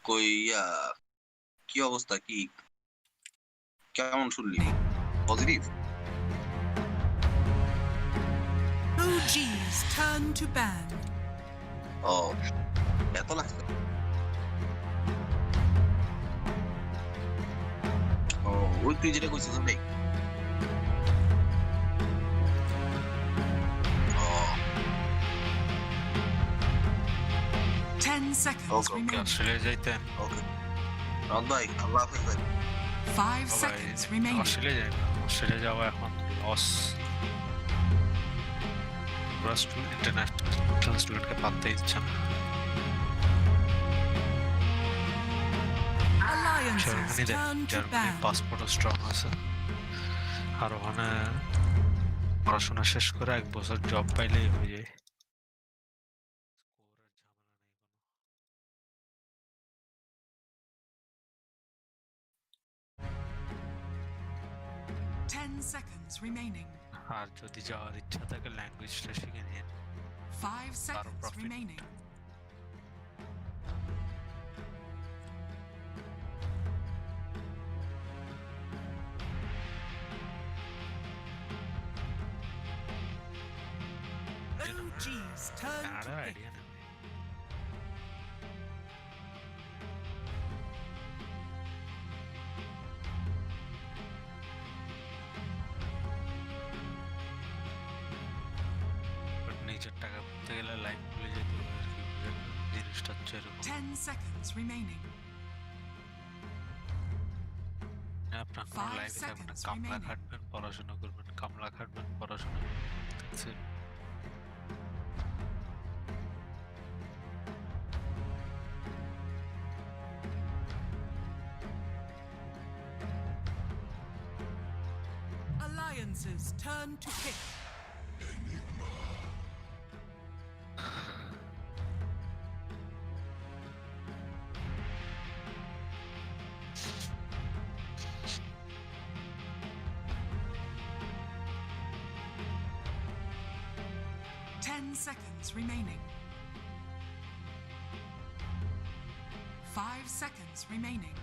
কই কি অবস্থা, কি কেমন শুনলি? Positive? OG's turn to ban. ও এত লাগছে। ও ওই তুই যেটা কইছিস ওটাই। ও 10 seconds Okay, remaining. অস্ট্রেলিয়া যাইতেন? ওকে রাত ভাই, আল্লাহ হাফেজ ভাই। 5 seconds remaining. অস্ট্রেলিয়া যাই না, অস্ট্রেলিয়া যাওয়া এখন লস। ইন্টারন্যাশনাল স্টুডেন্টকে পাত্তাই দিচ্ছে না। Alliances turn to জার্মানির ban. পাসপোর্টও স্ট্রং আছে, আর ওখানে পড়াশোনা শেষ করে 1 বছর জব পাইলেই হয়ে যায়। Ten seconds remaining. আর যদি যাওয়ার ইচ্ছা থাকে ল্যাঙ্গুয়েজটা শিখে নিয়ে। 5 seconds profit. remaining. OG's turn to কানাডার pick. আইডিয়া নেই। বাট নিজের টাকা করতে গেলে লাইফ ভুলে যেতে হবে আর কি, বুঝেন না? জিনিসটা হচ্ছে এরকম। 10 seconds remaining. আপনার কোনো 5 লাইফে থাকবে না, seconds কামলা remaining. খাটবেন, পড়াশোনা করবেন, কামলা খাটবেন, পড়াশোনা করবেন। That's it. Alliances turn to pick. Ten seconds remaining. 5 seconds remaining.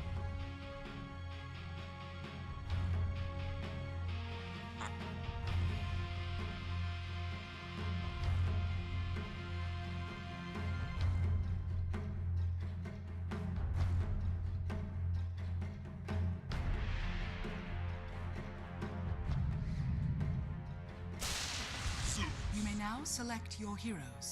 You may now select your heroes.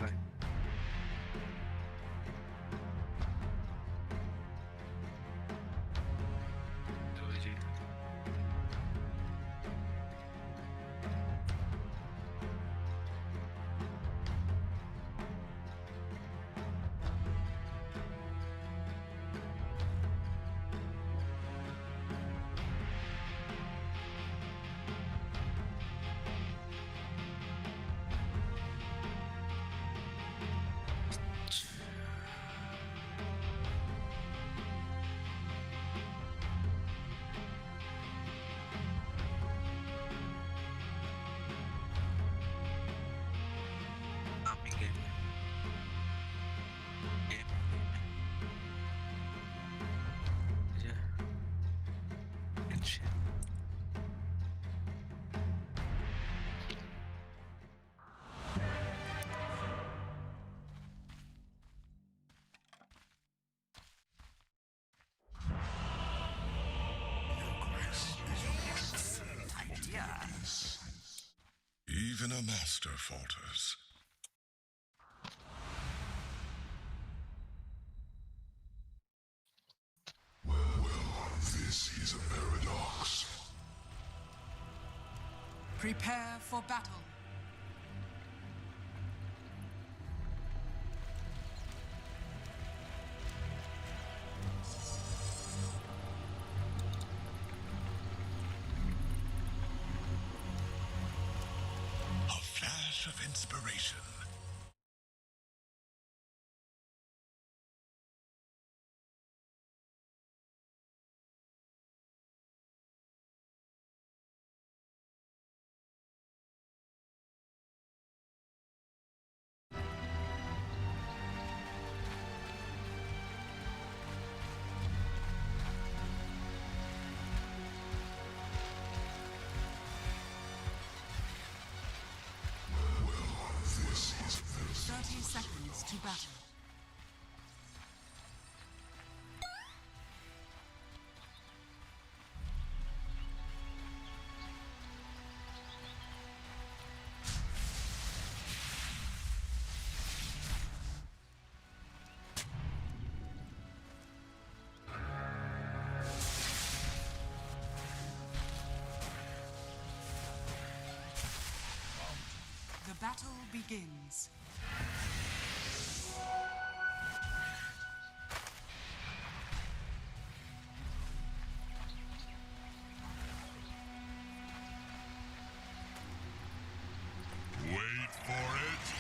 Right. ওই যে আমি গেমে যে tension. Even a master falters. Prepare for battle. A flash of inspiration. This is 30 seconds to battle. The battle begins. Wait for it.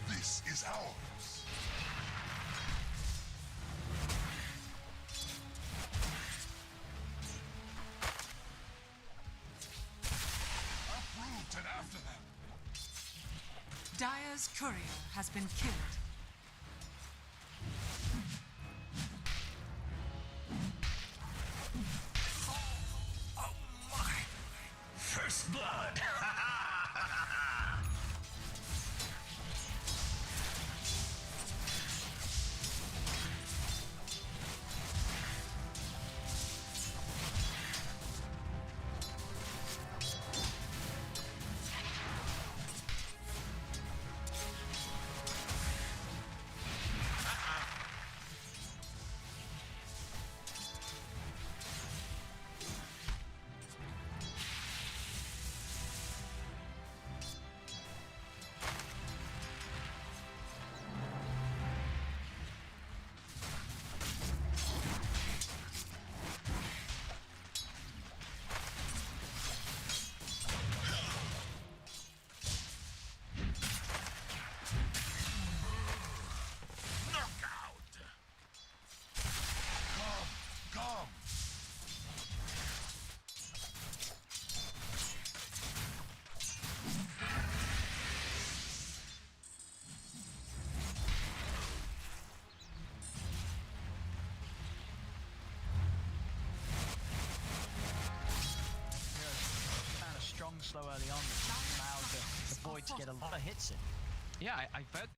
This is ours. Uproot and after them. Dire's courier has been killed. Oh my! First blood! slow early on that allowed the Void to get a lot of hits in. Yeah, I felt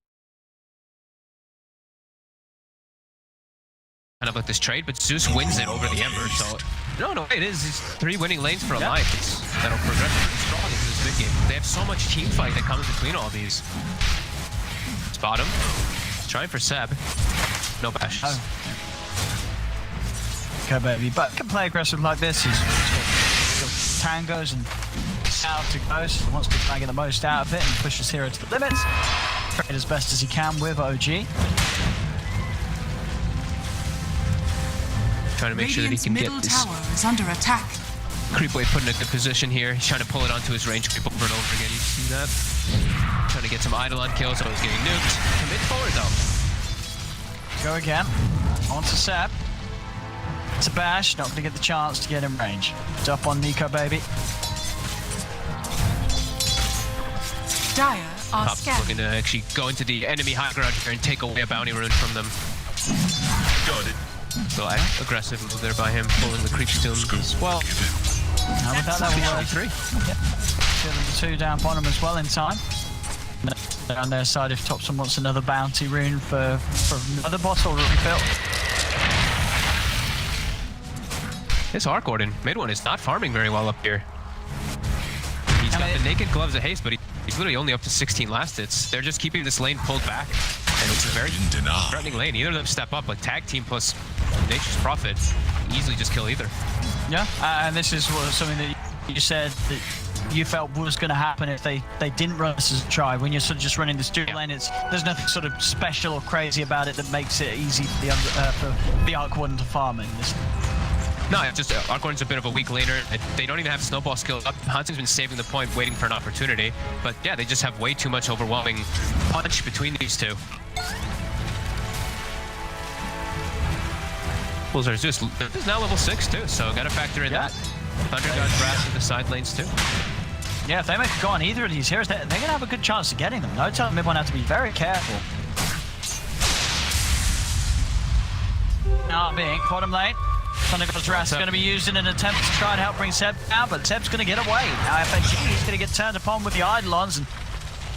kind of like this trade, but Zeus wins it over the Ember, so no, it is. It's 3 winning lanes for Alliance that'll progress pretty strong into this mid game. They have so much team fight that comes between all these. Spot him. Trying for Seb. No bash. Oh. Okay, baby, but can play aggressive like this. He's got tangos and out to go, so he wants to try and get the most out of it and push his hero to the limits. Trade as best as he can with OG. Trying to make sure that he can get middle this tower is under attack. creep wave put in a good position here. He's trying to pull it onto his range creep over and over again. You see that? Trying to get some Eidolon kills, so he's getting nuked. Commit forward though. Go again. On to Seb. It's a bash, not going to get the chance to get in range. It's up on Nico, baby. Dire are Pop's scared. looking to actually go into the enemy high ground here and take away a bounty rune from them. Got it. So aggressive move there by him, pulling the creeps to him as well. Now without that will 3. Yep. Killing the 2 down bottom as well in time. On their side, if Topson wants another bounty rune for another bottle refill. This Arc Warden, mid one, is not farming very well up here. He's got the naked gloves of haste, but he's literally only up to 16 last hits. They're just keeping this lane pulled back. And it's a very threatening lane. Either of them step up, like tag team plus Nature's Prophet, easily just kill either. Yeah, and this is something that you said that you felt was going to happen if they didn't run this as a try. When you're sort of just running this dual lane, there's nothing sort of special or crazy about it that makes it easy for the Arc Warden to farm in this. No, it's just Arc Warden's a bit of a weak laner. They don't even have snowball skills up. Hansen's been saving the point, waiting for an opportunity. But yeah, they just have way too much overwhelming punch between these two. Well, there's Zeus is now level 6 too, so gotta factor in that. Thunder God's Wrath in the side lanes too. Yeah, if they make a go on either of these heroes, they're going to have a good chance of getting them. No telling mid one have to be very careful. Now being bottom lane. Thunder God's Wrath is going to be used in an attempt to try and help bring Seb down, but Seb's going to get away. Now FNG is going to get turned upon with the Eidolons and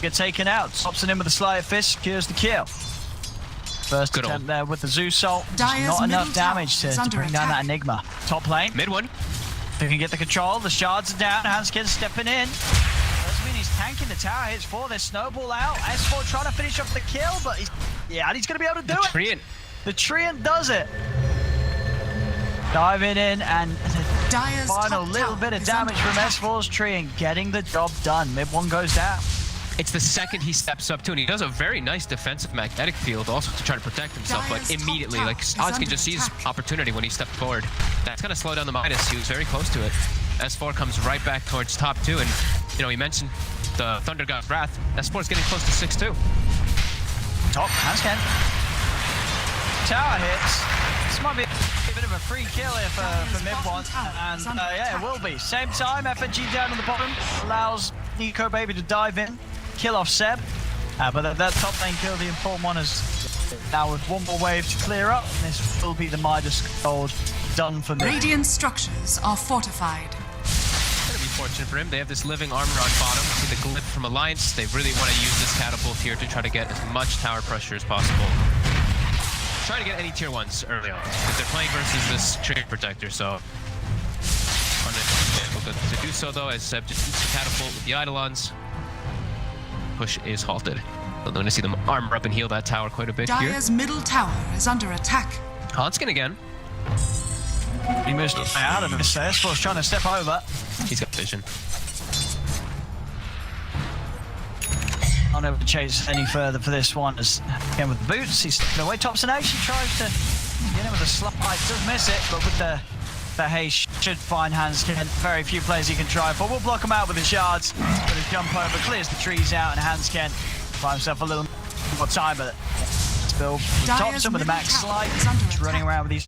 get taken out. Stops in with the Sleight of Fist, secures the kill. First Good attempt there with the Zeus ult. Dire's Not enough middle damage tower is to under bring down that attack. Enigma. Top lane. Mid one. They can get the control. The shards are down. Hanskin stepping in. Doesn't mean he's tanking the tower hits for this snowball out. S4 trying to finish off the kill, but he's going to be able to do it. Treant. The Treant does it. Diving in and Dire's final top little tower bit of is damage under from attack. S4's Treant, getting the job done. Mid one goes down. It's the second he steps up too, and he does a very nice defensive magnetic field also to try to protect himself, like Dire's top immediately. tower Like is Oz can under just see his attack. opportunity when he stepped forward. That's gonna slow down the Midas. He was very close to it. S4 comes right back towards top two, and you know, he mentioned the Thunder God's Wrath. S4 is getting close to 6-2. Top, Hanskin. Tower hits. This might be a bit of a free kill here for mid one, and yeah, it will be. Same time, FNG down on the bottom allows Nico Baby to dive in, kill off Seb, but that top lane kill, the important one, is now with one more wave to clear up, and this will be the Midas gold done for mid. Radiant structures are fortified. Gonna be fortunate for him. They have this living armor on bottom. See the glyph from Alliance. They really want to use this catapult here to try to get as much tower pressure as possible. Try to get any tier 1s early on, because they're playing versus this trade protector, so unable to do so though, as Seb just uses the catapult with the Eidolons. Push is halted. So they're going to see them armor up and heal that tower quite a bit here. Dire's middle tower is under attack. Hanskin again. He missed out of this. S4's trying to step over. He's got vision. Not able to chase any further for this one. As again with the boots, he's stepping away. Thompson actually tries to get him with a slide. Does miss it, but with the haste should find Hanskin. Very few players he can try for. We'll block him out with the shards. But his jump over clears the trees out, and Hanskin finds himself a little more time. But Spill with Dire's Thompson with the middle max tower slide. is under He's running attack. around with these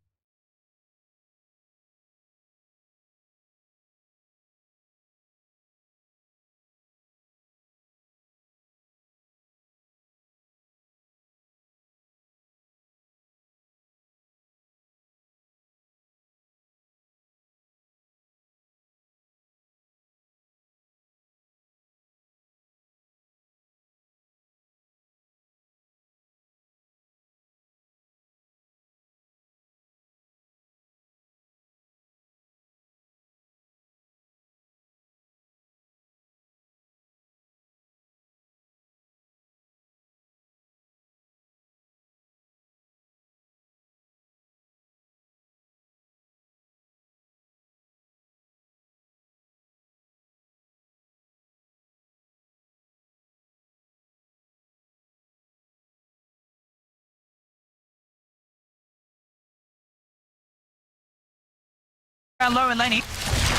Down low and laning.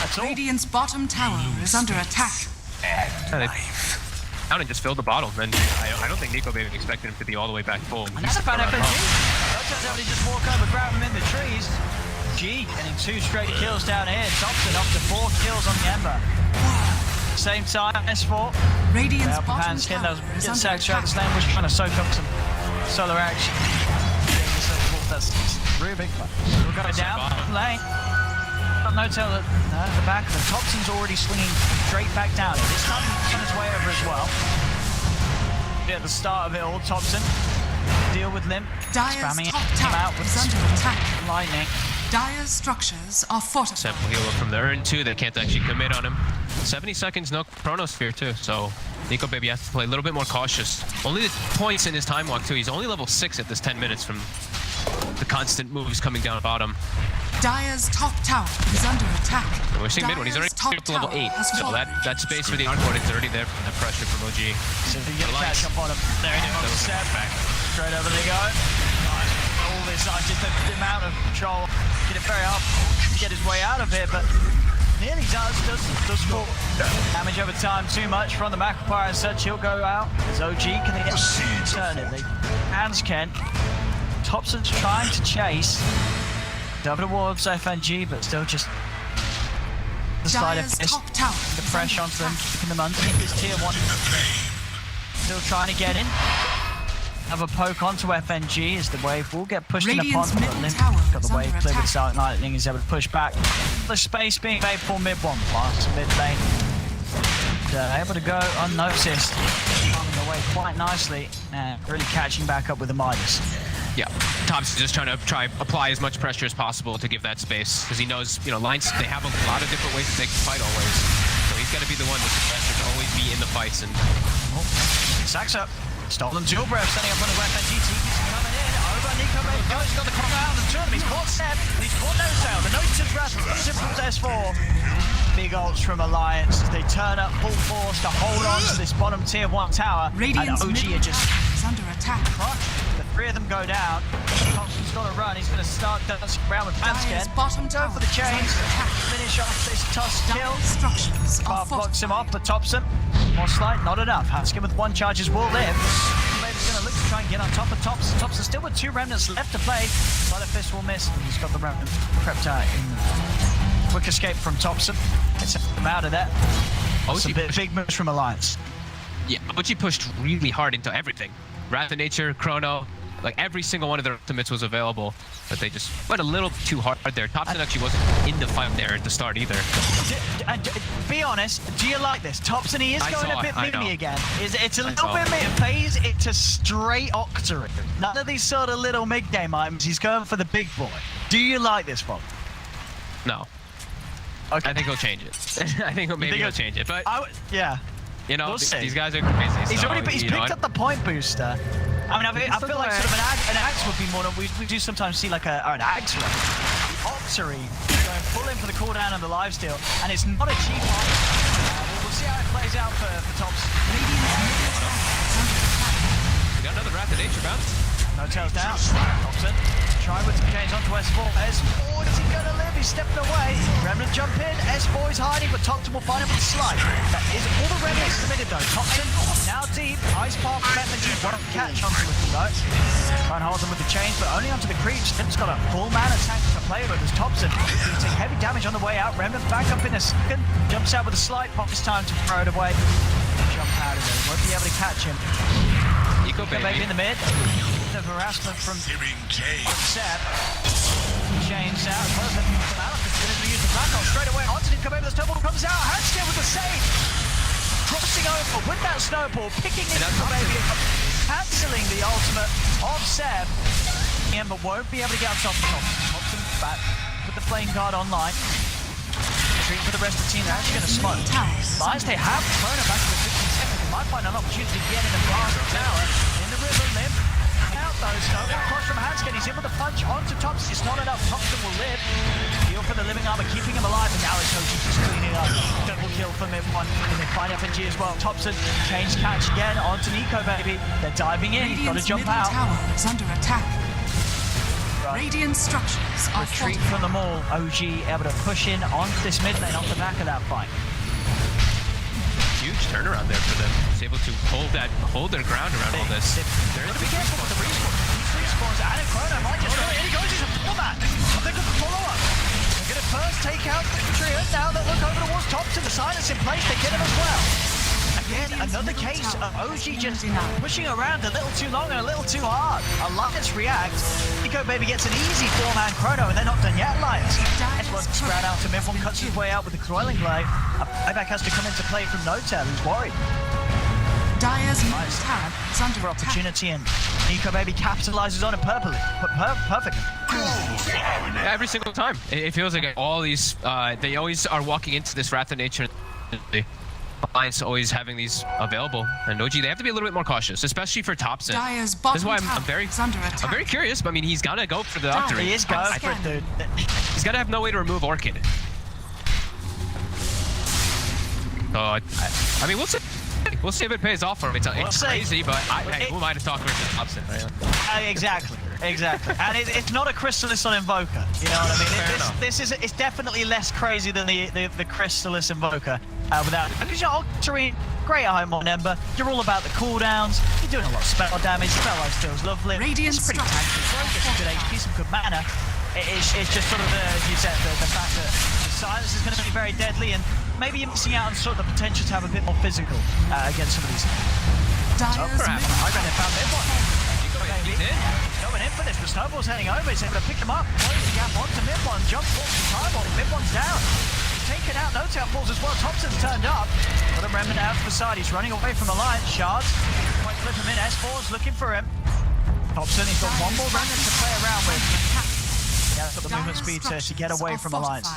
That's all. Radiant's bottom tower is under attack. Down and just filled the bottle. And I don't think Nico Baby expected him to be all the way back full. Another fan FNG. Dota's able to just walk over, grab him in the trees. G getting 2 straight kills down here. Thompson up to 4 kills on the Ember. Same time, S4. Radiant's Up bottom hand skin that tower was is getting under sacked throughout the attack. lane, was trying to soak up some solar action. That's really big fun. We'll go down lane. Got no tail at the back of them. Thompson's already swinging straight back down. This time he's on his way over as well. At the start of it all, Thompson deal with Limp, Dire's spamming top him tower out with is under attack. lightning. Dire's structures are fortified. Sample heal up from there, and 2 they can't actually commit on him. 70 seconds, no chronosphere too, so Nico Baby has to play a little bit more cautious. Only the points in his time walk too. He's only level 6 at this 10 minutes from the constant moves coming down bottom. Dire's top tower is under attack. And we're seeing mid one. He's already Dire's up to level top 8, tower has so fallen. that space for the encore is already there from the pressure from OG. So if you get a catch up on him, there he That goes. was Step back. straight over they go. Nice. All this, just the amount of control. Did it very hard to get his way out of here, but nearly does fall. Damage over time, too much from the Macropire and such. He'll go out. As OG can they get alternately. Hands Ken. Thompson's trying to chase. Double towards FNG, but still just the side of Dire's this. top tower The is pressure under onto them, attack. keeping them underneath this tier 1. Still trying to get in. Have a poke onto FNG as the wave will get pushed in Radiant's upon. middle Limp tower got is the wave under clear with attack. Silent Lightning, is able to push back. The space being made for mid 1 plus mid lane. And, able to go unnoticed. Coming away quite nicely and really catching back up with the Midas. Yeah, Thompson's just trying to apply as much pressure as possible to give that space, because he knows, you know, lines, they have a lot of different ways that they can fight always. So he's got to be the one with the pressure to always be in the fights. And Sacks up. Stolen dual breath, setting up on the weapon. GT coming in. Over Nico Baby goes. He's got the corner out of the two of them. He's caught Seb. He's caught no tail. The Notice's Wrath from S4. Big ults from Alliance. They turn up full force to hold on to this bottom tier 1 tower. Radiant's and OG middle are just tower is under attack. crushed. The 3 of them go down. Thompson's got to run. He's going to start dancing around with Dire's Hansken. bottom Go tower for the is chains. under attack. Finish off this tusk kill. Dire's structures are Bar blocks him fortified. off, but Thompson. More slight, not enough. Hansken with 1 charges will live. Baby's going to look to try and get on top of Thompson. Thompson still with 2 remnants left to play. But if this will miss, he's got the remnant prepped out. Quick escape from Thompson. Gets him out of that. Some big moves from Alliance. yeah, OG pushed really hard into everything. Wrath of Nature, Chrono, like every single one of their ultimates was available, but they just went a little too hard there. Thompson actually wasn't in the fight there at the start either. Be honest, do you like this? Thompson, he is I going saw a it, bit I mimi know. again. It's a little saw bit it. mid phase into straight Octarine. None of these sort of little mid-game items. He's going for the big boy. Do you like this one? No, Okay. I think he'll change it. I think maybe he'll change it, but Yeah. you know, we'll see. these guys are crazy. He's so, already he's you know, picked up the point booster. I mean, I feel like sort of an axe would be more than we do sometimes see like an axe run. Octarine going full in for the cooldown and the lifesteal, and it's not a cheap item. We'll see how it plays out for Thompson. We got another Wrath of Nature bounce. No tails down. Thompson trying with some chains onto S4. S4, is he going to live? He's stepping away. Remnant jump in. S4 is hiding, but Thompson will find him with a slide. That is all the remnants submitted though. Thompson now deep. Ice Path from FNG won't catch onto with them though. Try and hold them with the chains, but only onto the creeps. Limp's got a full mana tank to play with as Thompson. He'll take heavy damage on the way out. Remnant back up in a second. Jumps out with a slide. Pop this time to throw it away. Jump out of there. Won't be able to catch him. Nico Baby Baby. in the mid. The harassment from Seb. Chains out. Perfect. Alex is going to use the black hole straight away. Onto Nico Baby. The snowball comes out. Hanskin with the save. Crossing over with that snowball. Picking Nico Baby up. Cancelling the ultimate of Seb. But won't be able to get on top of Thompson. Thompson back with the flame guard online. Retreat for the rest of the team. They're actually going to smoke. Lions, they have thrown it back to the 15 seconds. They might find an opportunity to get in the blast tower. In the river, Limp. Out though, Snow. Cross from Hanskin. He's in with a punch onto Thompson. It's not enough. Thompson will live. Heal for the living armor, keeping him alive. And now it's OG just cleaning up. Double kill from him. One. And they find FNG as well. Thompson change catch again onto Nico Baby. They're diving in. He's got to Radiant's jump middle out. tower is under attack. Right. Radiant structures are Retreat fortified. from the mall. OG able to push in onto this mid lane off the back of that fight. Huge turnaround there for them. He's able to hold their ground around all this. There is Be careful with the respawn. These respawns, and Chrono might just go in. He goes, he's a format. I think of the follow-up. They're going to first take out the Patriot. Now they look over towards Thompson. The silence in place. They get him as well. Again, another case of OG just pushing around a little too long and a little too hard. Alliance react. Nico Baby gets an easy 4-man Chrono, and they're not done yet, Alliance. S1 spread out to mid. One cuts his way out with the Croiling Blade. Playback has to come into play from Notel, who's worried. Dire's middle tower is under attack. Opportunity, and Nico Baby capitalizes on it perfectly. Every single time. It feels like all these, they always are walking into this Wrath of Nature. Alliance always having these available, and OG, they have to be a little bit more cautious, especially for Thompson. Dire's This bottom is why tower I'm very is under attack. I'm very curious. I mean, he's gotta go for the Octarine. He is going for it, dude. He's gotta have no way to remove Orchid. I mean, we'll see. We'll see if it pays off for him. It's crazy, but who am I to talk versus Thompson, right? Exactly. And it's not a Chrysalis on Invoker. You know what I mean? It's definitely less crazy than the Chrysalis Invoker. Without Octarine, great at home on Ember. You're all about the cooldowns. You're doing a lot of spell damage. Spell life feels lovely. Radiant It's pretty tanky. Gets some good HP, some good mana. It's just sort of as you said, the fact that the silence is going to be very deadly, and maybe you're missing out on sort of the potential to have a bit more physical against some of these. Dire's middle I ran it, found mid one. He's in. Going in for this, but Snowball's heading over. He's able to pick him up, close the gap onto mid one, jump forward to time on. Mid one's down. He's taken out, no tail falls as well. Thompson's turned up. Got a remnant out to the side. He's running away from the line. Shards might flip him in. S4's looking for him. Thompson, he's got one more remnant to play around with. Yeah, he's got the movement speed to get away from Alliance.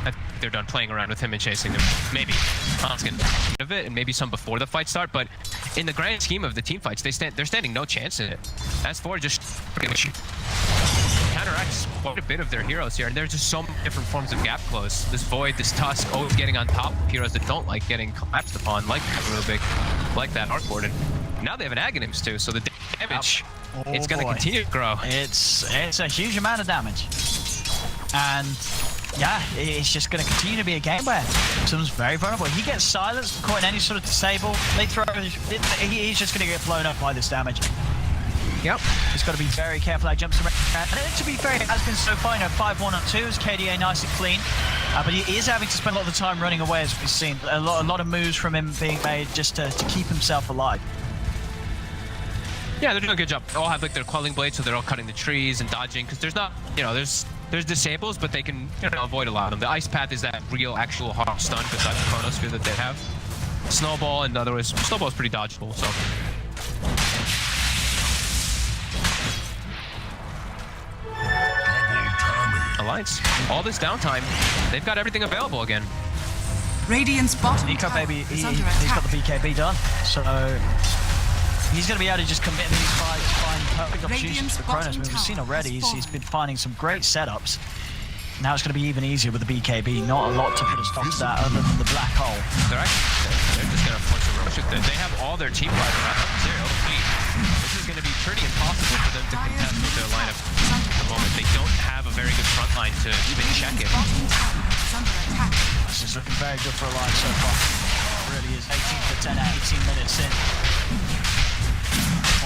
I think they're done playing around with him and chasing him. Maybe Tom's gonna get of it, and maybe some before the fight start. But in the grand scheme of the team fights, they're standing no chance in it. As for just counteracts quite a bit of their heroes here, and there's just so many different forms of gap close. This Void, this Tusk, always getting on top of heroes that don't like getting collapsed upon, like Rubik, like that Arc Warden. Now they have an Aghanims too, so the damage it's gonna continue to grow. It's a huge amount of damage, and yeah, it's just going to continue to be a game where someone's very vulnerable. He gets silenced, caught in any sort of disable. They throw, he's just going to get blown up by this damage. Yep. He's got to be very careful. He jumps around. And to be fair, it has been so far, 5-1 on 2s, KDA nice and clean. But he is having to spend a lot of the time running away, as we've seen. A lot of moves from him being made just to keep himself alive. Yeah, they're doing a good job. They all have like their quelling blades, so they're all cutting the trees and dodging, because there's not, there's disables, but they can avoid a lot of them. The Ice Path is that real, actual hard stun besides the Chronosphere that they have. Snowball, in other words, Snowball is pretty dodgeable, so. Alliance, all this downtime, they've got everything available again. Radiant's bottom Nico tower Baby, is under he's got attack. the BKB done, so he's going to be able to just commit these fights, find perfect opportunities for Kronos. We've seen already, he's been finding some great setups. Now it's going to be even easier with the BKB. Not a lot to put a stop to that other than the black hole. They're just going to punch a rush at them. They have all their team fighting up 0. This is going to be pretty impossible for them to contest with their lineup at the moment. They don't have a very good front line to even check it. This is looking very good for Alliance so far. It really is. 18 for 10 out, 18 minutes in.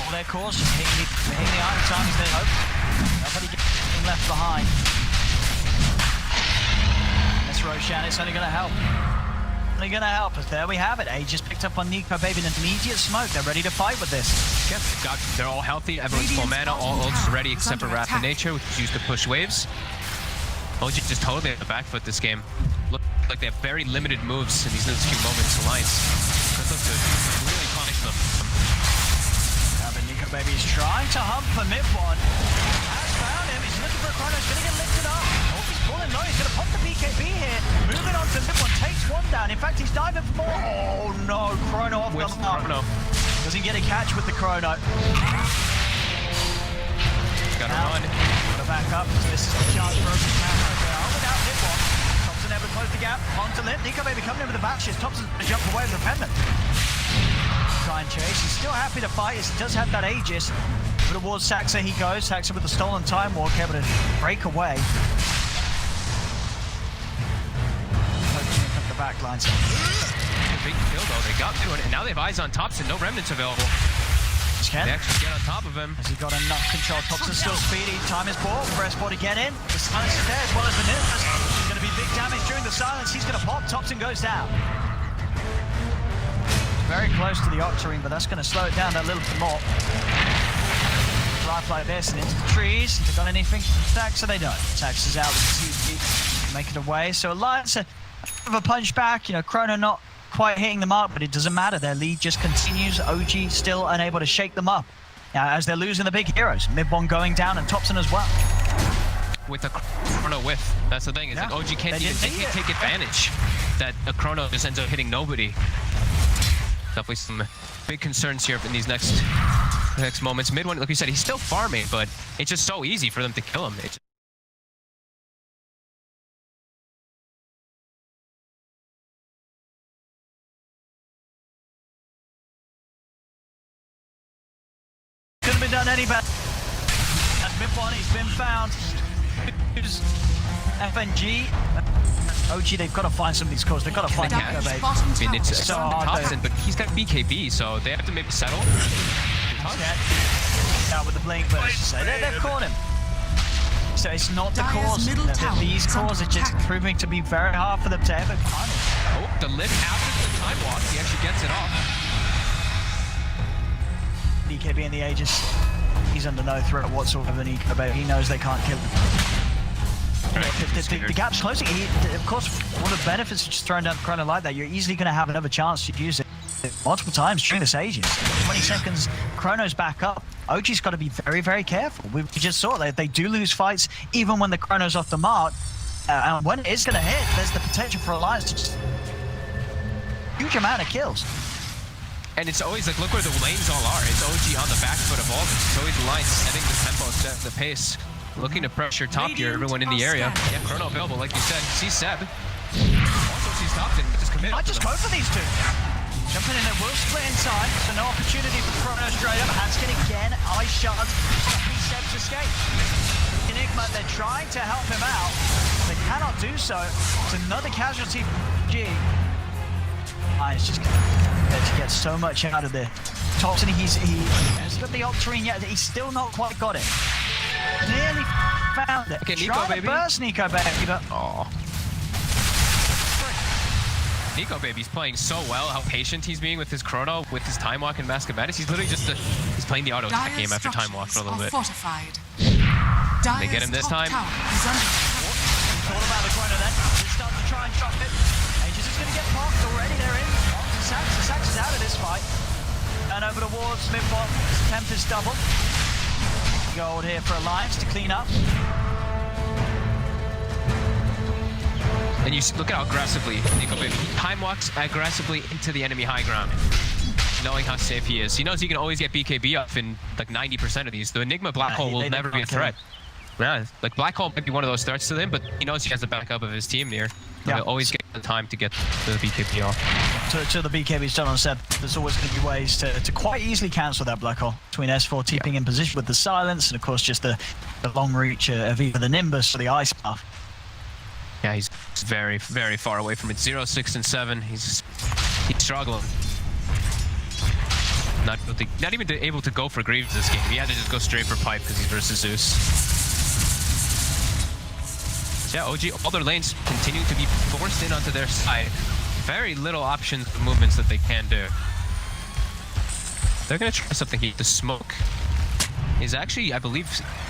All their cores just hitting the iron time as they hope. Nobody getting left behind. That's Roshan, it's only going to help. Only going to help us. There we have it. Aegis picked up on Nico Baby, an immediate smoke. They're ready to fight with this. Yep, they're all healthy. Everyone's full mana. All ults ready except for Wrath of Nature, which is used to push waves. OG just totally on the back foot this game. Look like they have very limited moves in these next few moments. Alliance. That looks to really punish them. But Nico Baby is trying to hump for mid one. Has found him. He's looking for a Chrono. He's going to get lifted up. Oh, he's pulling low. He's going to pop the BKB here. Moving on to mid one. Takes one down. In fact, he's diving for more. Oh no. Chrono off the mark. Doesn't get a catch with the Chrono. Gotta run. Gotta back up. This is the chance for us to without mid one. Thompson able to close the gap. Onto Limp. Nico Baby coming in with the bashes. Thompson's going to jump away with the pendant. Try and situation. He's still happy to fight as he does have that Aegis. But towards Saxa he goes. Saxa with the stolen time walk, able to break away. Opening up the back lines. Big kill though, they got to it, and now they have eyes on Thompson, no remnants available. They actually get on top of him. Has he got enough control? Thompson's still speedy. Time is bought for Esport to get in. The silence is there as well as the Nimbus. There's going to be big damage during the silence. He's going to pop. Thompson goes down. Very close to the Octarine, but that's going to slow it down that little bit more. Drive like this and into the trees. Have they got anything? Taxa, they don't. Tax is out with the TP, make it away. So Alliance a bit of a punch back. You know, Chrono not quite hitting the mark, but it doesn't matter. Their lead just continues. OG still unable to shake them up as they're losing the big heroes. Mid-one going down and Thompson as well. With a Chrono whiff. That's the thing. Is like OG can't even take advantage that a Chrono just ends up hitting nobody. Definitely some big concerns here in these next moments. Mid-one, like you said, he's still farming, but it's just so easy for them to kill him. Couldn't have been done any better. As mid-one, he's been found. FNG. OG, they've got to find some of these cores. They've got to find Nico, baby. I mean, it's so hard, Thompson, but he's got BKB, so they have to maybe settle. Out with the blink, but they've caught him. So it's not the cores. These cores are just proving to be very hard for them to ever punish. Oh, the lift after the time walk, he actually gets it off. BKB in the Aegis. He's under no threat whatsoever, Nico, baby. He knows they can't kill him. The gap's closing. Of course, one of the benefits of just throwing down the Chrono like that, you're easily going to have another chance to use it multiple times during this Aegis. 20 seconds, Chrono's back up. OG's got to be very, very careful. We just saw that they do lose fights even when the Chrono's off the mark. And when it is going to hit, there's the potential for Alliance to just huge amount of kills. And it's always like, look where the lanes all are. It's OG on the back foot of all this. It's always Alliance setting the tempo, setting the pace. Looking to pressure top tier, everyone in the area. Yeah, Chrono available, like you said. Sees Seb. Also sees Thompson, just commit. I just go for these two. Jumping in there, will split inside, so no opportunity for Chrono straight up. Hanskin again, eyes shut. Stopping Seb's escape. Enigma, they're trying to help him out. They cannot do so. It's another casualty for G. It's just to get so much out of there. Thompson, he's got the Octarine yet, he's still not quite got it. Nearly found it. Okay, Nico, baby. Burst Nico, baby, but... Oh. Nico, baby's playing so well, how patient he's being with his Chrono, with his Time Walk and Mask of Madness. He's literally just he's playing the auto attack game after Time Walk for a little bit. They get him this time. Thought about the Chrono then. He's starting to try and drop it. Aegis is going to get parked already. They're in. Sax is out of this fight. And over towards mid-bot. Tempest double. Gold here for Alliance to clean up. And you look at how aggressively Nico Baby time walks aggressively into the enemy high ground, knowing how safe he is. He knows he can always get BKB up in like 90% of these. The Enigma Black Hole will never be a threat. Yeah, like Black Hole might be one of those threats to them, but he knows he has the backup of his team near. Yeah. He'll always get the time to get the BKB off. To the BKB's done on Seb, there's always going to be ways to quite easily cancel that Black Hole between S4 keeping in position with the silence, and of course just the long reach of either the Nimbus or the Ice Path. Yeah, he's very, very far away from it. 0, 6, and 7. He's struggling. Not even able to go for Greaves this game. He had to just go straight for Pipe because he's versus Zeus. So yeah, OG, all their lanes continue to be forced in onto their side. Very little options for movements that they can do. They're going to try something here. The smoke is actually, I believe,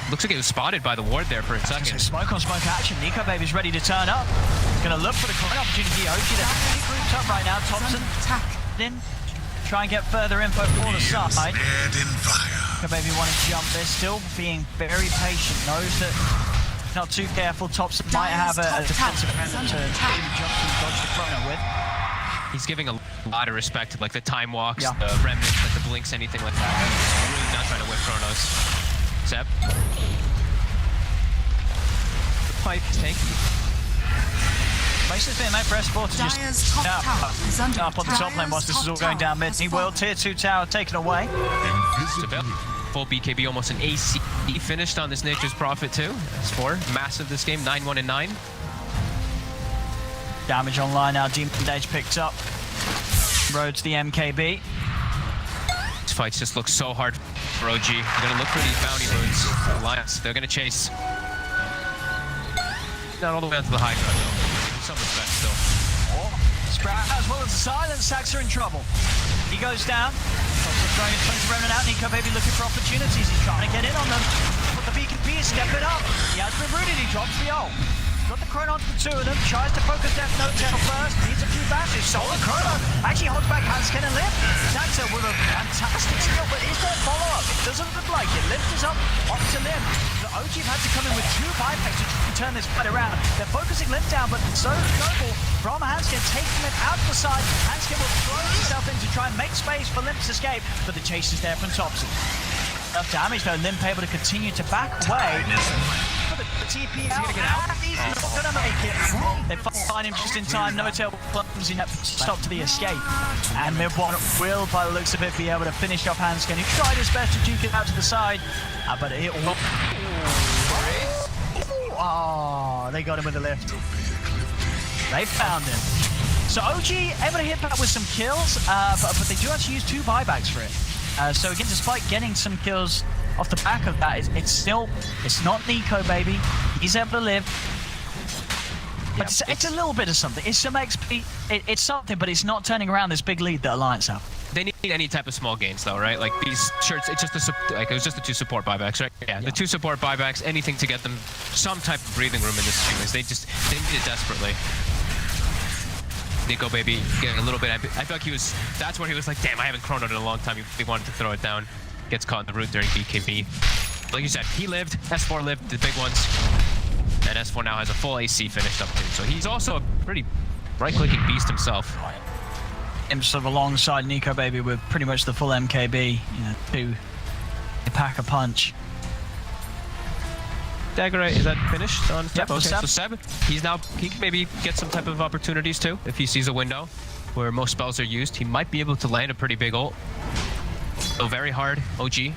looks like it was spotted by the ward there for a second. Smoke on smoke action. Nico Baby's ready to turn up. He's going to look for the corner opportunity. OG, they're grouped up right now. Thompson in. Try and get further info for the side. Nico Baby want to jump. They're still being very patient. Knows that not too careful. Thompson might have a defensive remnant to jump and dodge the chrono with. He's giving a lot of respect to like the time walks, the remnants, like the blinks, anything like that. He's really not trying to whip chronos. Seb. The Pipe is tanky. Mason's being made for S4 to just Dire's top tower is under up on the top lane whilst this is all going down mid. He will. Tier 2 tower taken away. Full BKB, almost an AC finished on this Nature's Prophet too. S4, massive this game, 9-1 and 9. Damage online now. Demon Dage picked up. Road to the MKB. This fight just looks so hard for OG. They're gonna look for these bounty runes. Alliance, they're gonna chase. Not all the way out to the high ground though. Some respect still. Sprout as well as the silence. Sax are in trouble. He goes down. Also throwing it to Ronan out. Nico Baby looking for opportunities. He's trying to get in on them. But the BKB is stepping up. He has been rooted. He drops the ult. Got the Chrono onto the two of them. Tries to focus Death Note tail first. Needs a few bashes. Solid Chrono. Actually holds back Hanskin and Lift. Saxa with a fantastic skill, but is there follow-up? It doesn't look like it. Lift is up onto Lim. The OG have had to come in with 2 bypacks to turn this fight around. They're focusing Lim down, but so noble from Hanskin, taking it out the side. Hanskin will throw himself in to try and make space for Lim to escape, but the chase is there from Thompson. Enough damage though, Limp able to continue to back away. The TP out, he's not gonna make it. They find him just in time. No-tail plums in stop to the escape. And Mid-One will, by the looks of it, be able to finish off Hanskin. He tried his best to duke it out to the side, but it will. Oh, they got him with the lift. They found him. So OG able to hit back with some kills, but they do actually use 2 buybacks for it. So again, despite getting some kills off the back of that, it's not Nico, baby. He's able to live. But it's a little bit of something. It's some XP. It's something, but it's not turning around this big lead that Alliance have. They need any type of small gains though, right? Like these shirts, it was just the 2 support buybacks, right? Yeah, the 2 support buybacks, anything to get them some type of breathing room in this series. They need it desperately. Nico Baby getting a little bit. I feel like that's where he was like, damn, I haven't chronoed in a long time. He wanted to throw it down. Gets caught in the root during BKB. Like you said, he lived, S4 lived, the big ones. And S4 now has a full AC finished up too. So he's also a pretty right-clicking beast himself. Him sort of alongside Nico Baby with pretty much the full MKB, to pack a punch. Dagger, is that finished on Seb? Yep, Okay, Seb. so Seb, he can maybe get some type of opportunities too. If he sees a window where most spells are used, he might be able to land a pretty big ult. So very hard, OG.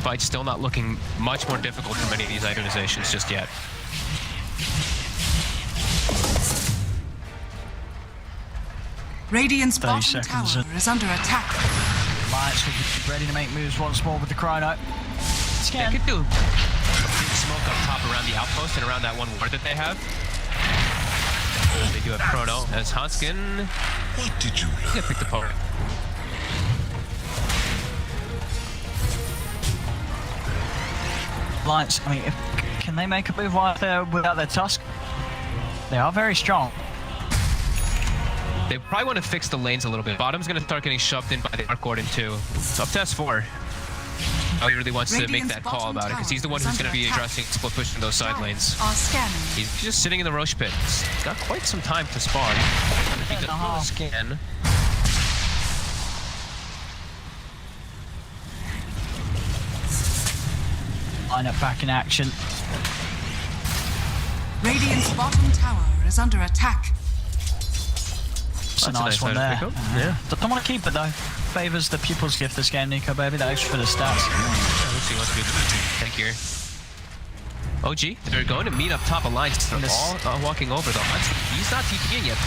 Fight's still not looking much more difficult for many of these itemizations just yet. Radiant's 30 bottom seconds tower is under attack. Alliance will be ready to make moves once more with the Chrono. They could do a big smoke up top around the outpost and around that one ward that they have. They do have Chrono as Hanskin. What did you He's gonna pick the poke. Alliance, I mean, can they make a move without their Tusk? They are very strong. They probably want to fix the lanes a little bit. Bottom's gonna start getting shoved in by the Arc Warden too. It's up to S4. Oh, he really wants to make that call about it because he's the one who's going to be addressing split pushing those side lanes. He's just sitting in the Roche pit. He's got quite some time to spawn. If he doesn't want to scan. Line up back in action. Radiant's bottom tower is under attack. That's a nice one there. Yeah. Don't want to keep it though. Favors the pupils gift this game, Nico Baby. That extra for the stats. Let's see what's good. Thank you. OG, they're going to meet up top Alliance. They're all walking over though. He's not TPing yet.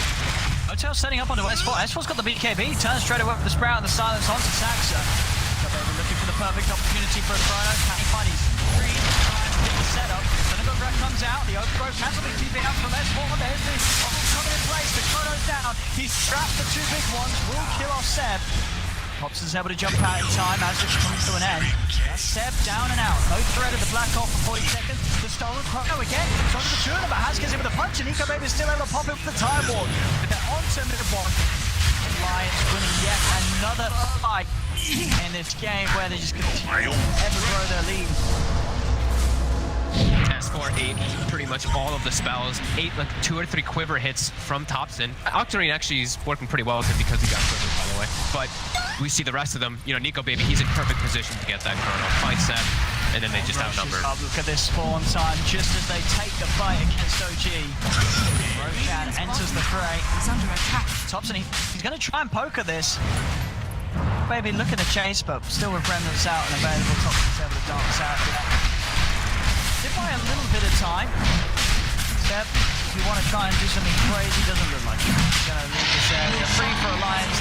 Hotel setting up onto S4. S4's got the BKB. Turns straight away with the Sprout and the silence onto Saxa. Nico Baby looking for the perfect opportunity for a Chrono. Can he find his free time to get the setup? So the Greg comes out. The overgrowth cancel the TP out from S4. There's the coming in place. The Chrono's down. He's trapped the 2 big ones. Will kill off Seb. Hobson's able to jump out in time as it's coming to an end. That's Seb down and out. No threat of the Black Hole for 40 seconds. The stolen Chrono again. It's onto the 2 of them, but Haskins in with a punch, and Nico Baby is still able to pop it with the Time Ward. But they're on to Mid-One. Alliance winning yet another fight in this game where they just continue to ever grow their lead. S4 ate pretty much all of the spells. 2 or 3 quiver hits from Thompson. Octarine actually is working pretty well with him because he got quiver, by the way. But we see the rest of them. Nico Baby, he's in perfect position to get that Chrono. Find Seb. and then they just outnumber. Look at this spawn time, just as they take the fight against OG. Roshan enters the fray. Is under attack. Thompson, he's going to try and poke at this. Maybe looking to chase, but still with remnants out and available. Thompson's able to dance out. Did buy a little bit of time. Seb, if you want to try and do something crazy, doesn't look like it. He's going to leave this area free for Alliance.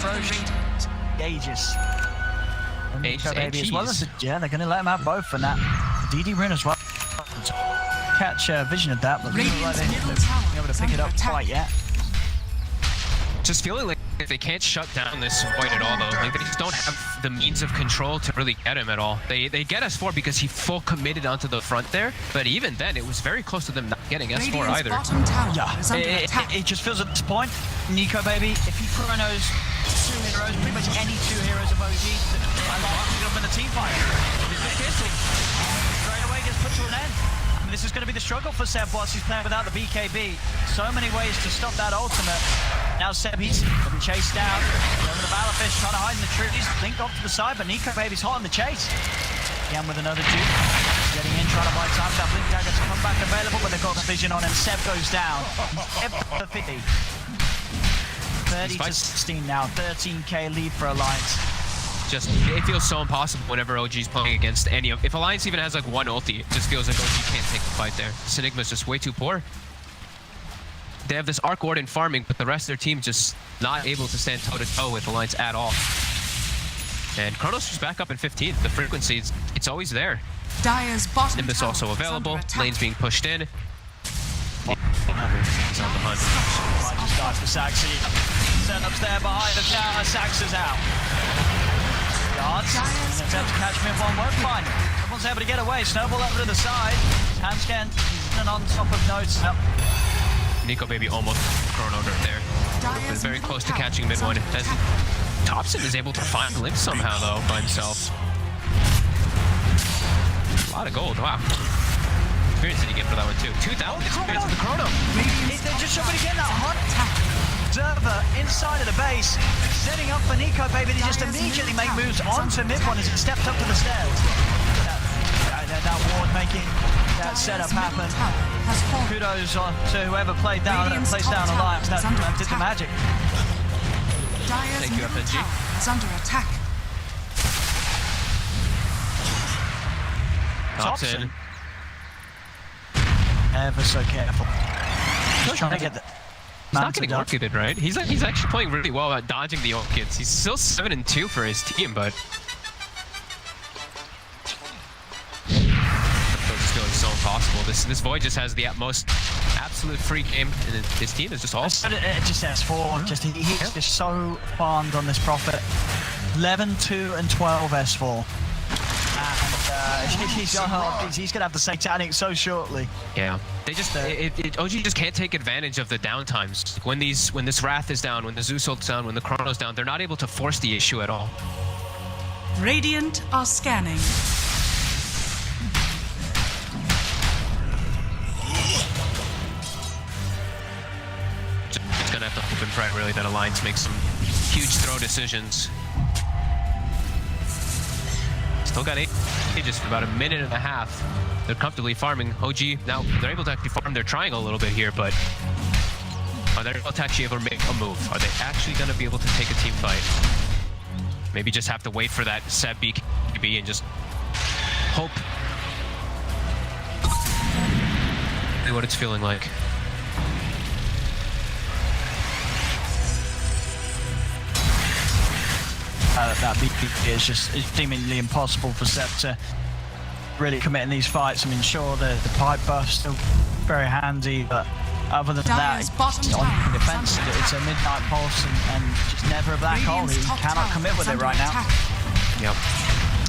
Roshan, Aegis. And Nico Baby as well as yeah, they're going to let him have both and that. DD Rune as well. Catch a vision of that, but Radiant's like middle they're tower able to is pick it under up attack. quite yet. Just feeling like they can't shut down this Void at all, though. Like, they just don't have the means of control to really get him at all. They get S4 because he full committed onto the front there, but even then, it was very close to them not getting S4 Radiant's either. bottom tower Yeah, is under attack. it just feels at this point, Nico Baby, if he chronos 2 heroes, pretty much any 2 heroes of OG, I like to up in the team fight. Straight away gets put to an end. I mean, this is going to be the struggle for Seb whilst he's playing without the BKB. So many ways to stop that ultimate. Now Seb, he's getting chased down. Over the Battlefish, trying to hide in the trees. Link off to the side, but Nico Baby's hot on the chase. Again with another dupe. Getting in, trying to buy time. That Blink Dagger to come back available, but they've got the vision on, and Seb goes down. Seb for 50. 30 to 16 now. 13k lead for Alliance. Just, it feels so impossible whenever OG's playing against any of... If Alliance even has like one ulti, it just feels like OG can't take the fight there. Sinigma's just way too poor. They have this Arc Warden farming, but the rest of their team just not able to stand toe-to-toe with Alliance at all. And Chronos is back up in 15th. The frequency, it's always there. Dire's bottom Nimbus tower also is available. under attack. Lane's being pushed in. He's on the hunt. Might just die for Saxy. Setups there behind the tower. Sax is out. Guards. Attempt to catch him in one won't find him. Everyone's able to get away. Snowball over to the side. Handscan and on top of notes. Yep. Nico Baby almost chronoed right there. But very close to catching mid one. As Thompson is able to find Limp somehow though by himself. A lot of gold, wow. Experience did he get for that one too? 2,000 experience with the chrono. They're just showing again that hot observer inside of the base, setting up for Nico Baby to just immediately make moves onto mid one as he stepped up to the stairs. That ward making that setup happen. Kudos to whoever played down and placed down Alliance. That did the magic. Thank you, FNG. Is under attack. Thompson. Ever so careful. Just trying to get the... He's not getting orchided, right? He's actually playing really well at dodging the orchids. He's still 7-2 for his team, but it's feeling so impossible. This Void just has the most absolute free game, and his team is just awesome. It just S4. Just he's just so farmed on this Prophet. 11, 2, and 12 S4. And he's gonna have the Satanic so shortly. Yeah, they just OG just can't take advantage of the downtimes. When this Wrath is down, when the Zeus ult's down, when the Chrono's down, they're not able to force the issue at all. Radiant are scanning. It's gonna have to hope and pray really that Alliance makes some huge throw decisions. Still got Aegis for about a minute and a half. They're comfortably farming. OG, now they're able to actually farm their triangle a little bit here, but are they able to actually make a move? Are they actually going to be able to take a team fight? Maybe just have to wait for that Seb BKB and just hope. See what it's feeling like. That BKB is just seemingly impossible for Seb to really commit in these fights. I mean, sure, the pipe buff's still very handy, but other than that, on defense, it's a midnight pulse and just never a black hole. He cannot commit with it right now. Yep.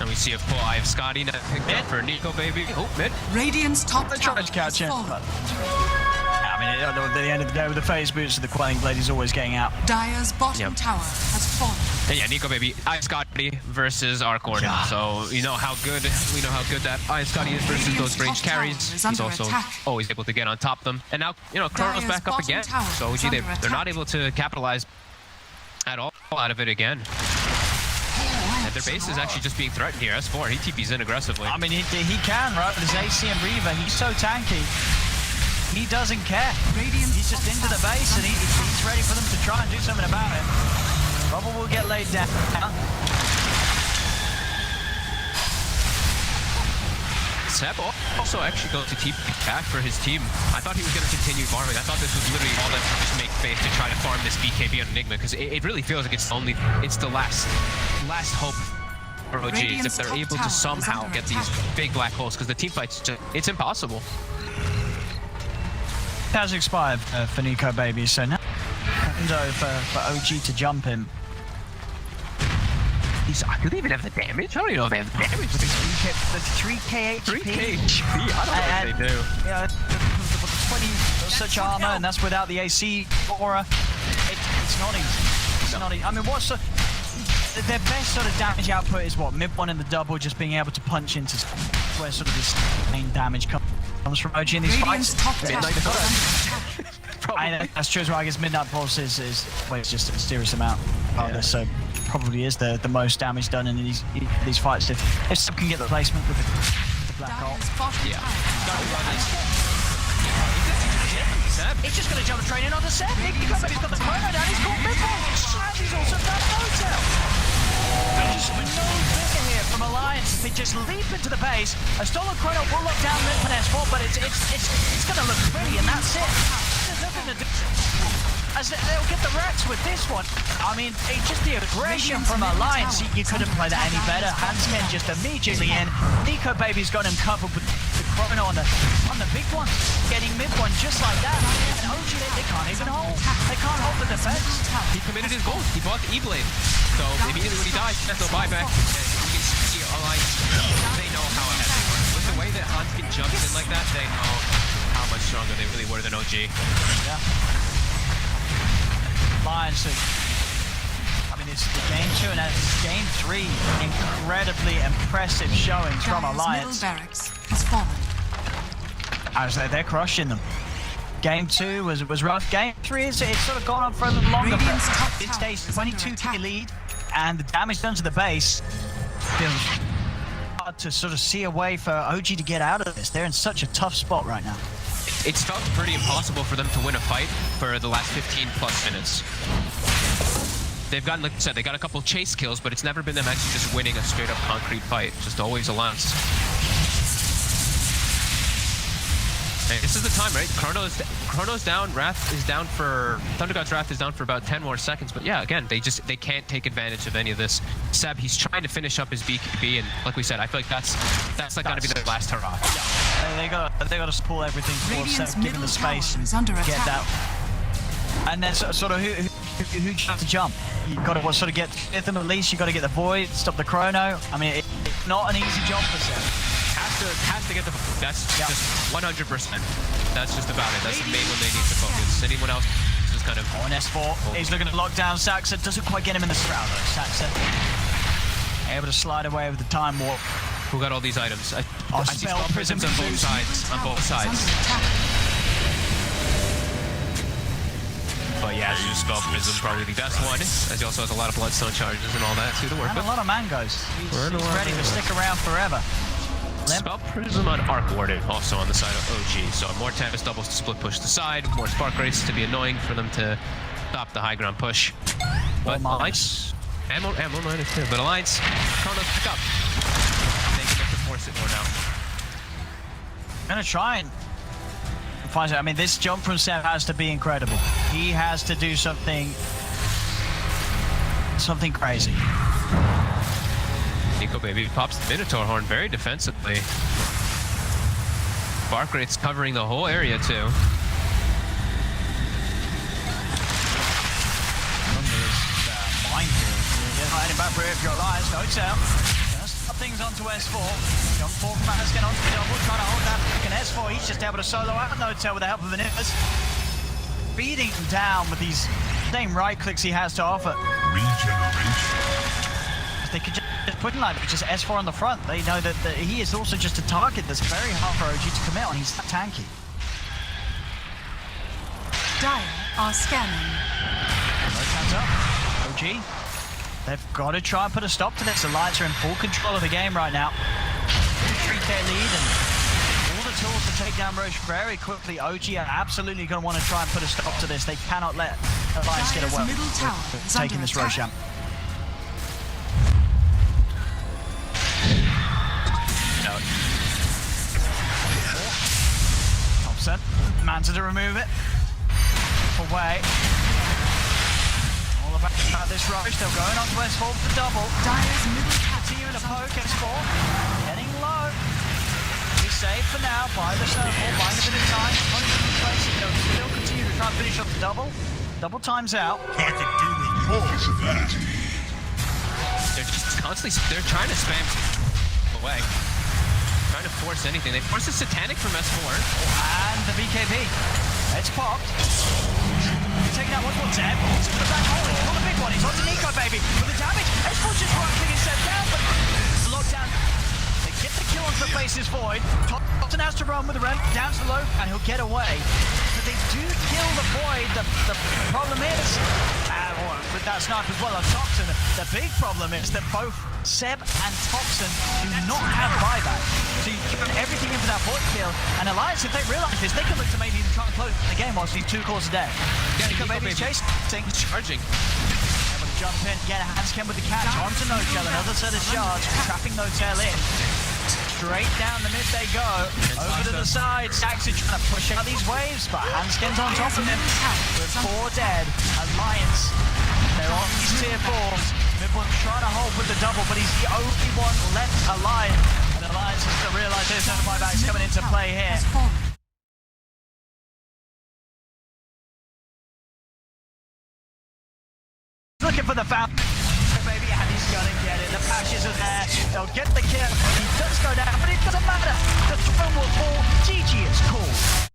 And we see a full eye of Scotty now picked up for Nico Baby. Oh, mid. Radiant's top They tower tried to catch has him, fallen. but I mean, at the end of the day, with the phase boots of the Quelling Blade, he's always getting out. Dire's bottom tower has fallen. And yeah, Nico Baby, Ice Scotty versus Arc Warden. Yeah. So we know how good that Ice Scotty is versus those range carries. He's also always able to get on top of them. And now, you know, Chrono's back up again. So OG, they're not able to capitalize at all out of it again. And And their base is actually just being threatened here. S4, he TP's in aggressively. I mean, he can, right? With his AC and Reaver, he's so tanky. He doesn't care. He's just into the base, and he's ready for them to try and do something about it. Bubble will get laid down. Seb also actually goes to TP back for his team. I thought he was going to continue farming. I thought this was literally all that to just make space to try to farm this BKB on Enigma, because it really feels like it's the last hope for OGs if they're able to somehow get these big black holes, because the team fights, it's impossible. Has expired for Nico Baby, so now window for OG to jump him. Do they even have the damage? I don't even know if they have the damage. The 3k HP. 3k HP? I don't know if they do. Yeah, with 20 such armor, and that's without the AC aura. It's not easy. It's not easy. I mean, what's their best sort of damage output is what? Mid one in the double, just being able to punch into where sort of this main damage comes from OG in these fights. I know, that's true as well. I guess Midnight Pulse is just a serious amount of this, so probably is the most damage done in these fights if Seb can get the placement with the black hole. Yeah. He's just going to jump straight in on the Seb. He's got the chrono down. He's caught mid-ball. And he's also done Hotel. Just no trigger here from Alliance. They just leap into the base. A stolen chrono will lock down Limp and S4, but it's going to look pretty, and that's it. There's nothing to do. As they'll get the racks with this one. I mean, just the aggression from Alliance, you couldn't play that any better. Hansken just immediately in. Nico Baby's got him covered with the chrono on the big one, getting mid one just like that. And OG, they can't even hold. They can't hold the defense. He committed his goals. He bought the E-Blade. So immediately when he dies, they'll buy back. You can see Alliance, they know how ahead they were. With the way that Hansken jumps in like that, they know how much stronger they really were than OG. Yeah. Lions, I mean, it's game 2 and it's game 3. Incredibly impressive showings from Alliance. Middle barracks has fallen. As they're crushing them. Game 2 was rough. Game 3 it's sort of gone on for a little longer. It stays 22k lead, and the damage done to the base feels hard to sort of see a way for OG to get out of this. They're in such a tough spot right now. It's felt pretty impossible for them to win a fight for the last 15 plus minutes. They've gotten, like I said, they got a couple chase kills, but it's never been them actually just winning a straight up concrete fight. Just always Alliance. Hey, this is the time, right? Chrono's down, Wrath is down for... Thunder God's Wrath is down for about 10 more seconds, but yeah, again, they can't take advantage of any of this. Seb, he's trying to finish up his BKB, and like we said, I feel like that's like gonna be their last hurrah. Yeah. They got to pull everything for Seb, give him the space and get that. And then sort of who you have to jump. You've got to sort of get them at least. You've got to get the Void, stop the chrono. I mean, it's not an easy job for Seb. Has to get the... That's just 100%. That's just about it. That's the main one they need to focus. Anyone else just kind of... On S4, he's looking to lock down Saxa. Doesn't quite get him in the shroud though. Saxa able to slide away with the time warp. Who got all these items? I see spell prisms on both sides. On both sides. But yeah, Zeus spell prism probably the best one, as he also has a lot of bloodstone charges and all that too to work with. And a lot of mangoes. He's ready to stick around forever. Spell Prism on Arc Warden, also on the side of OG. So more Tempest doubles to split push the side, more Spark Race to be annoying for them to stop the high ground push. But Alliance, ammo minus too. But Alliance, Chronos pick up. They can have to force it more now. I'm gonna try and find out. I mean, this jump from Seb has to be incredible. He has to do something crazy. Nico Baby pops the Minotaur horn very defensively. Spark Rate's covering the whole area too. Heading back for it if you're alive, no tell. Just put things onto S4. Jump forward from Asken onto the double, trying to hold that fucking S4. He's just able to solo out no tell with the help of Vanillas. Beating him down with these same right clicks he has to offer. Regeneration. They could just put in like just S4 on the front. They know that he is also just a target that's very hard for OG to commit on. He's that tanky. Dire are scanning. Hands up. OG. They've got to try and put a stop to this. Alliance are in full control of the game right now. 3K lead and all the tools to take down Roche very quickly. OG are absolutely going to want to try and put a stop to this. They cannot let Alliance get away middle tower with is taking under this attack. Roshan. Thompson managed to remove it. Away. All about this rush. They're going on to S4 for the double. Dire's middle tower Continuing to poke S4. Getting low. He's safe for now. By the circle. Buying a bit of time. Only in place. They'll still continue to try and finish off the double. Double times out. I could do with more of that. They're just constantly, they're trying to spam away. Trying to force anything. They forced a Satanic from S4. And the BKB. It's popped. Taking out one more Zeb. But back home, he's got a big one. He's on to Nico, baby. With the damage. S4 just running his set down, but the lockdown. They get the kill onto the Faces Void. Thompson has to run with the ramp down to the low, and he'll get away. But they do kill the Void. The problem is, with that snipe as well on Thompson, the big problem is that both Seb and Thompson do not have buyback. So you put everything into that Void kill, and Alliance, if they realise this, they can look to maybe even try and close the game whilst these 2 calls a day. Yeah, Nico Baby's chasing. Charging. Able to jump in, get a handscan with the catch onto No-Tail, another set of shards, trapping No-Tail in. Straight down the mid they go, over to the side. Saxon trying to push out these waves, but handscan's on top of him. With 4 dead, Alliance, they're on these tier 4s. Midwood's trying to hold with the double, but he's the only one left alive. And Alliance has to realise there's no buybacks coming into play here. Looking for the foul. Baby, and he's gonna get it. The patches are there. They'll get the kill. He does go down, but it doesn't matter. The throne will fall. GG is cool.